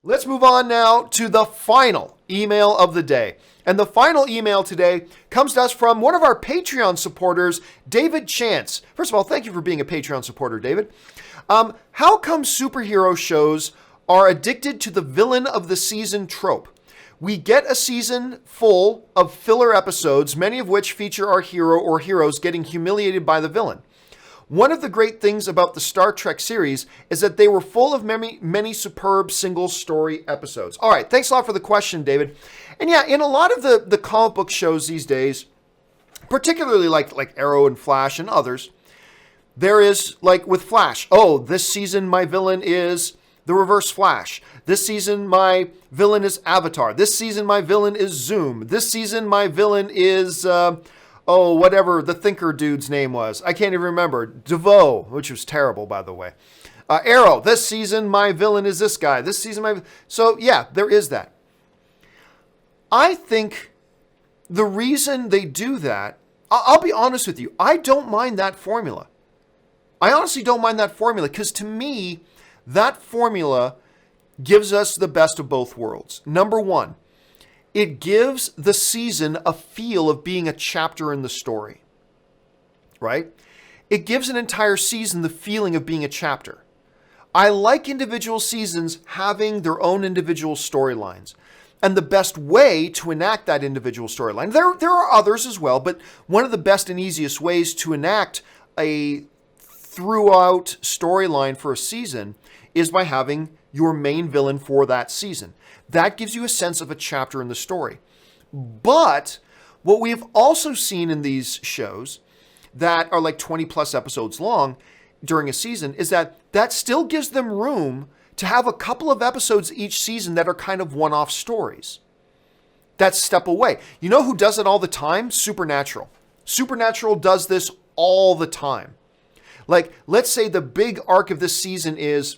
Let's move on now to the final email of the day. And the final email today comes to us from one of our Patreon supporters, David Chance. First of all, thank you for being a Patreon supporter, David. How come superhero shows are addicted to the villain of the season trope? We get a season full of filler episodes, many of which feature our hero or heroes getting humiliated by the villain. One of the great things about the Star Trek series is that they were full of many superb single story episodes. All right, thanks a lot for the question, David. And yeah, in a lot of the comic book shows these days, particularly like Arrow and Flash and others, there is, like with Flash, oh, this season my villain is the Reverse Flash. This season my villain is Avatar. This season my villain is Zoom. This season my villain is... whatever the thinker dude's name was. I can't even remember. DeVoe, which was terrible, by the way. Arrow, this season, my villain is this guy. This season, So, yeah, there is that. I think the reason they do that, I'll be honest with you, I don't mind that formula. I honestly don't mind that formula because to me, that formula gives us the best of both worlds. Number one, it gives the season a feel of being a chapter in the story, right? It gives an entire season the feeling of being a chapter. I like individual seasons having their own individual storylines. And the best way to enact that individual storyline, there are others as well, but one of the best and easiest ways to enact a throughout storyline for a season is by having your main villain for that season. That gives you a sense of a chapter in the story. But what we've also seen in these shows that are like 20 plus episodes long during a season is that still gives them room to have a couple of episodes each season that are kind of one-off stories. That step away. You know who does it all the time? Supernatural. Supernatural does this all the time. Like, let's say the big arc of this season is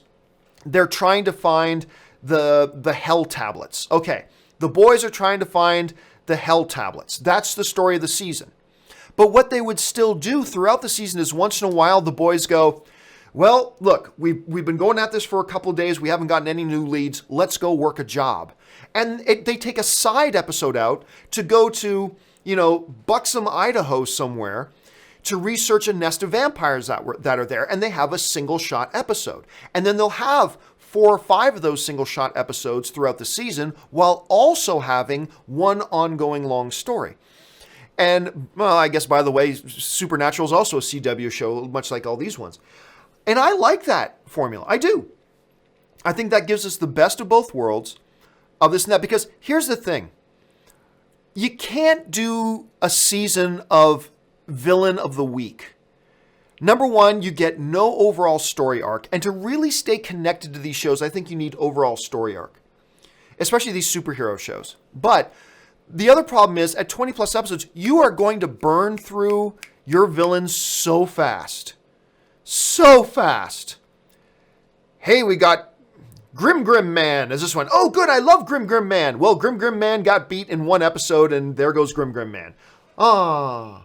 they're trying to find the Hell Tablets. Okay, the boys are trying to find the Hell Tablets. That's the story of the season. But what they would still do throughout the season is once in a while the boys go, well, look, we've been going at this for a couple of days. We haven't gotten any new leads. Let's go work a job. And they take a side episode out to go to, Buxom, Idaho somewhere to research a nest of vampires that are there. And they have a single shot episode. And then they'll have 4 or 5 of those single shot episodes throughout the season while also having one ongoing long story. And, well, I guess, by the way, Supernatural is also a CW show, much like all these ones. And I like that formula. I do. I think that gives us the best of both worlds of this and that. Because here's the thing. You can't do a season of Villain of the Week. Number one, you get no overall story arc. And to really stay connected to these shows, I think you need overall story arc. Especially these superhero shows. But the other problem is, at 20 plus episodes, you are going to burn through your villains so fast. So fast. Hey, we got Grim Man as this one. Oh, good, I love Grim Man. Well, Grim Man got beat in one episode, and there goes Grim Man. Ah.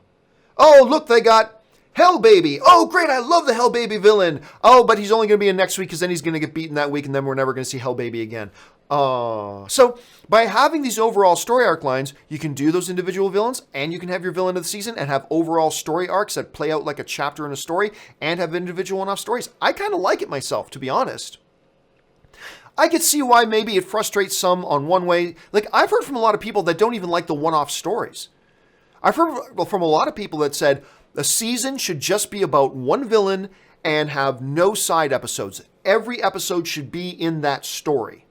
Oh, look, they got Hell Baby. Oh, great, I love the Hell Baby villain. Oh, but he's only going to be in next week because then he's going to get beaten that week and then we're never going to see Hell Baby again. Oh. So by having these overall story arc lines, you can do those individual villains and you can have your villain of the season and have overall story arcs that play out like a chapter in a story and have individual one-off stories. I kind of like it myself, to be honest. I could see why maybe it frustrates some on one way. Like, I've heard from a lot of people that don't even like the one-off stories. I've heard from a lot of people that said, a season should just be about one villain and have no side episodes. Every episode should be in that story.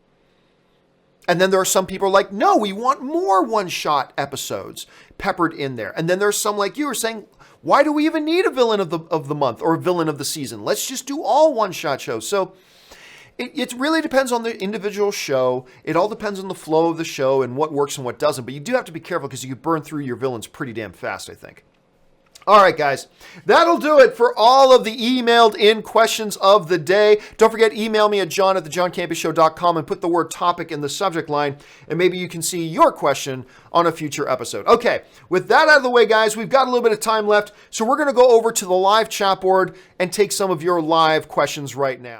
And then there are some people like, no, we want more one-shot episodes peppered in there. And then there's some like you are saying, why do we even need a villain of the month or a villain of the season? Let's just do all one-shot shows. So it really depends on the individual show. It all depends on the flow of the show and what works and what doesn't. But you do have to be careful because you can burn through your villains pretty damn fast, I think. All right, guys, that'll do it for all of the emailed in questions of the day. Don't forget, email me at john@thejohncampeashow.com and put the word topic in the subject line, and maybe you can see your question on a future episode. Okay, with that out of the way, guys, we've got a little bit of time left, so we're going to go over to the live chat board and take some of your live questions right now.